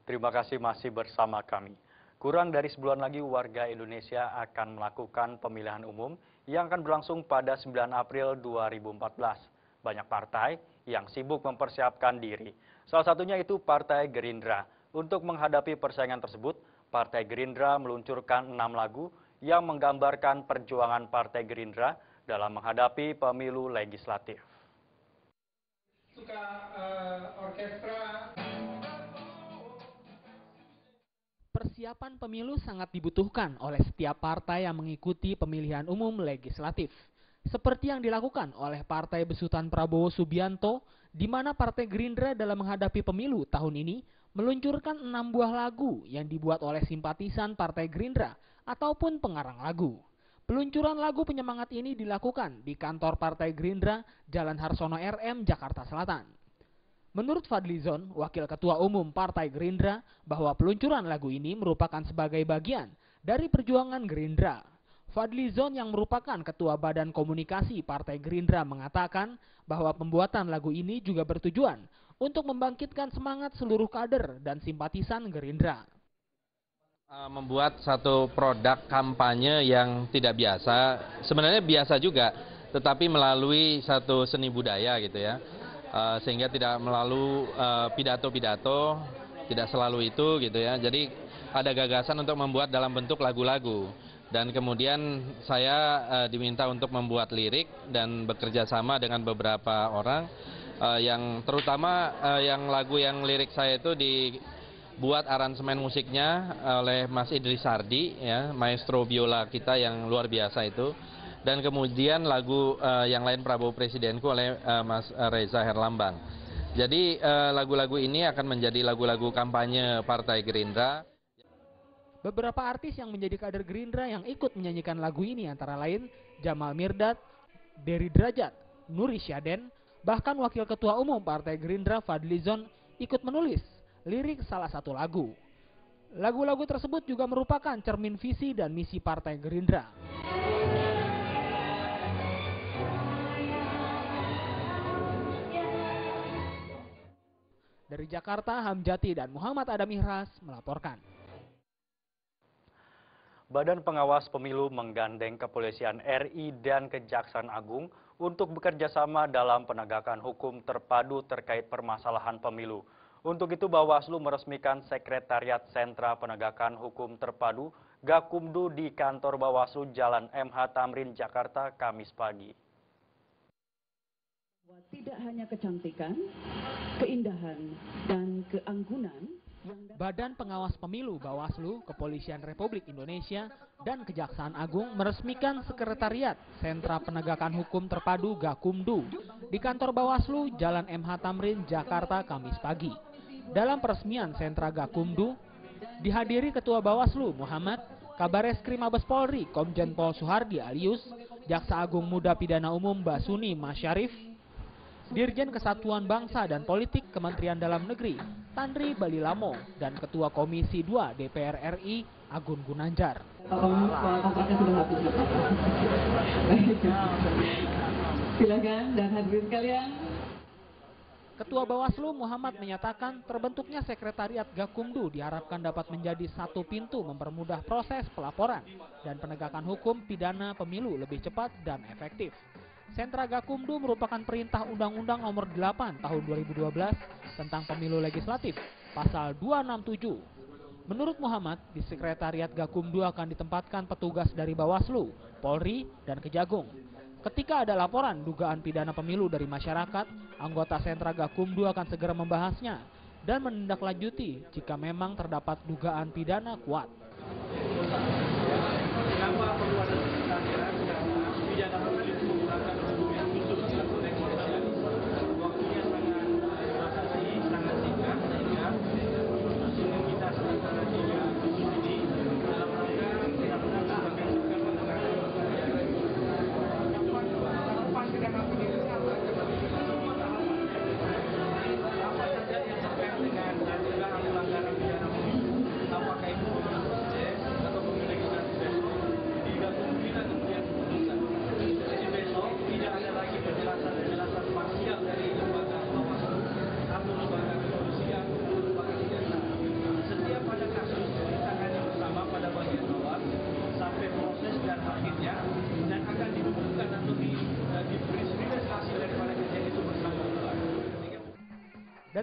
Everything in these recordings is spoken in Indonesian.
Terima kasih masih bersama kami. Kurang dari sebulan lagi warga Indonesia akan melakukan pemilihan umum yang akan berlangsung pada 9 April 2014. Banyak partai yang sibuk mempersiapkan diri. Salah satunya itu Partai Gerindra. Untuk menghadapi persaingan tersebut, Partai Gerindra meluncurkan 6 lagu yang menggambarkan perjuangan Partai Gerindra dalam menghadapi pemilu legislatif. Persiapan pemilu sangat dibutuhkan oleh setiap partai yang mengikuti pemilihan umum legislatif. Seperti yang dilakukan oleh Partai Besutan Prabowo Subianto, di mana Partai Gerindra dalam menghadapi pemilu tahun ini meluncurkan 6 buah lagu yang dibuat oleh simpatisan Partai Gerindra ataupun pengarang lagu. Peluncuran lagu penyemangat ini dilakukan di kantor Partai Gerindra, Jalan Harsono RM, Jakarta Selatan. Menurut Fadlizon, Wakil Ketua Umum Partai Gerindra, bahwa peluncuran lagu ini merupakan sebagai bagian dari perjuangan Gerindra. Fadlizon yang merupakan Ketua Badan Komunikasi Partai Gerindra mengatakan bahwa pembuatan lagu ini juga bertujuan untuk membangkitkan semangat seluruh kader dan simpatisan Gerindra. Membuat satu produk kampanye yang tidak biasa, sebenarnya biasa juga, tetapi melalui satu seni budaya gitu ya. Sehingga tidak melalui pidato-pidato, tidak selalu itu gitu ya. Jadi ada gagasan untuk membuat dalam bentuk lagu-lagu. Dan kemudian saya diminta untuk membuat lirik dan bekerja sama dengan beberapa orang yang terutama yang lagu yang lirik saya itu dibuat aransemen musiknya oleh Mas Idris Sardi ya, maestro biola kita yang luar biasa itu. Dan kemudian lagu yang lain Prabowo Presidenku oleh Mas Reza Herlambang. Jadi lagu-lagu ini akan menjadi lagu-lagu kampanye Partai Gerindra. Beberapa artis yang menjadi kader Gerindra yang ikut menyanyikan lagu ini antara lain Jamal Mirdad, Dery Drajat, Nuri Syaden, bahkan Wakil Ketua Umum Partai Gerindra Fadlizon ikut menulis lirik salah satu lagu. Lagu-lagu tersebut juga merupakan cermin visi dan misi Partai Gerindra. Dari Jakarta, Hamjati dan Muhammad Adam Ihras melaporkan. Badan Pengawas Pemilu menggandeng Kepolisian RI dan Kejaksaan Agung untuk bekerja sama dalam penegakan hukum terpadu terkait permasalahan pemilu. Untuk itu Bawaslu meresmikan Sekretariat Sentra Penegakan Hukum Terpadu Gakumdu di kantor Bawaslu Jalan MH Tamrin, Jakarta, Kamis pagi. Tidak hanya kecantikan, keindahan, dan keanggunan. Badan Pengawas Pemilu Bawaslu, Kepolisian Republik Indonesia, dan Kejaksaan Agung meresmikan Sekretariat Sentra Penegakan Hukum Terpadu Gakumdu di kantor Bawaslu Jalan MH Tamrin, Jakarta, Kamis pagi. Dalam peresmian Sentra Gakumdu, dihadiri Ketua Bawaslu Muhammad, Kabareskrim Mabes Polri Komjen Pol Suhardi Alius, Jaksa Agung Muda Pidana Umum Basuni Masyarif, Dirjen Kesatuan Bangsa dan Politik Kementerian Dalam Negeri Tandri Balilamo, dan Ketua Komisi 2 DPR RI Agun Gunanjar. Silakan dan hadirin sekalian. Ketua Bawaslu Muhammad menyatakan terbentuknya Sekretariat Gakumdu diharapkan dapat menjadi satu pintu mempermudah proses pelaporan dan penegakan hukum pidana pemilu lebih cepat dan efektif. Sentra Gakumdu merupakan perintah Undang-Undang Nomor 8 Tahun 2012 tentang Pemilu Legislatif, Pasal 267. Menurut Muhammad, di Sekretariat Gakumdu akan ditempatkan petugas dari Bawaslu, Polri, dan Kejagung. Ketika ada laporan dugaan pidana pemilu dari masyarakat, anggota Sentra Gakumdu akan segera membahasnya dan menindaklanjuti jika memang terdapat dugaan pidana kuat.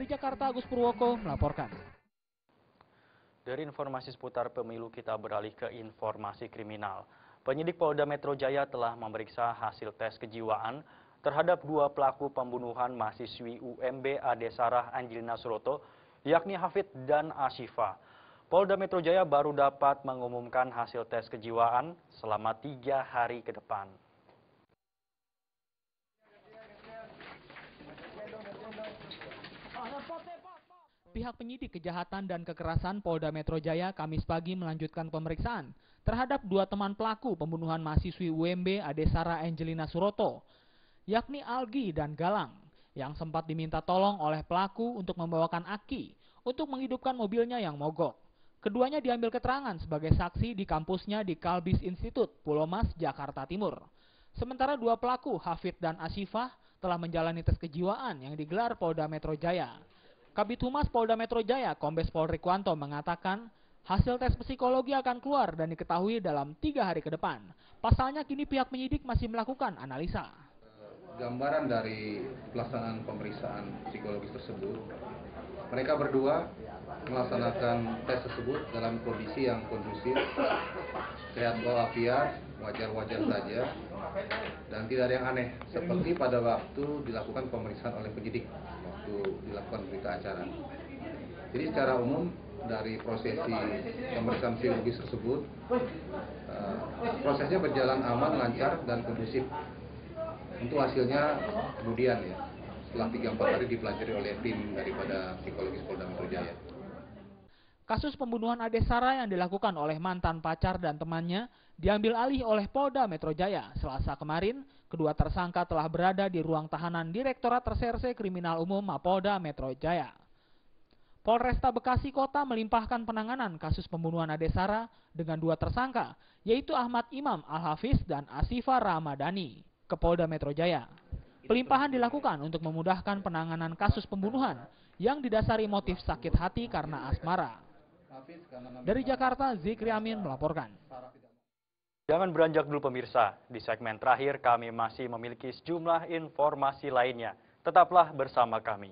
Dari Jakarta, Agus Purwoko melaporkan. Dari informasi seputar pemilu kita beralih ke informasi kriminal. Penyidik Polda Metro Jaya telah memeriksa hasil tes kejiwaan terhadap 2 pelaku pembunuhan mahasiswi UMB Adesarah Angelina Suroto, yakni Hafid dan Ashifa. Polda Metro Jaya baru dapat mengumumkan hasil tes kejiwaan selama 3 hari ke depan. Pihak penyidik kejahatan dan kekerasan Polda Metro Jaya Kamis pagi melanjutkan pemeriksaan terhadap 2 teman pelaku pembunuhan mahasiswi UMB Adesarah Angelina Suroto, yakni Algi dan Galang, yang sempat diminta tolong oleh pelaku untuk membawakan aki untuk menghidupkan mobilnya yang mogok. Keduanya diambil keterangan sebagai saksi di kampusnya di Kalbis Institute, Pulau Mas, Jakarta Timur. Sementara 2 pelaku, Hafid dan Ashifa, telah menjalani tes kejiwaan yang digelar Polda Metro Jaya. Kabid Humas Polda Metro Jaya, Kombes Pol Rikwanto mengatakan, hasil tes psikologi akan keluar dan diketahui dalam 3 hari ke depan. Pasalnya kini pihak penyidik masih melakukan analisa. Gambaran dari pelaksanaan pemeriksaan psikologis tersebut, mereka berdua melaksanakan tes tersebut dalam kondisi yang kondusif, sehat walafiat, wajar-wajar saja, dan tidak ada yang aneh, seperti pada waktu dilakukan pemeriksaan oleh penyidik, waktu dilakukan berita acara. Jadi secara umum dari prosesi pemeriksaan psikologis tersebut, prosesnya berjalan aman, lancar, dan kondusif. Untuk hasilnya kemudian ya, setelah 3-4 hari dipelajari oleh tim daripada psikologis Polda Metro Jaya. Kasus pembunuhan Adesarah yang dilakukan oleh mantan pacar dan temannya diambil alih oleh Polda Metro Jaya. Selasa kemarin, kedua tersangka telah berada di ruang tahanan Direktorat Reserse Kriminal Umum Mapolda Metro Jaya. Polresta Bekasi Kota melimpahkan penanganan kasus pembunuhan Adesarah dengan 2 tersangka, yaitu Ahmad Imam Al-Hafiz dan Ashifa Ramadhani, ke Polda Metro Jaya. Pelimpahan dilakukan untuk memudahkan penanganan kasus pembunuhan yang didasari motif sakit hati karena asmara. Dari Jakarta, Zikri Amin melaporkan. Jangan beranjak dulu pemirsa, di segmen terakhir kami masih memiliki sejumlah informasi lainnya. Tetaplah bersama kami.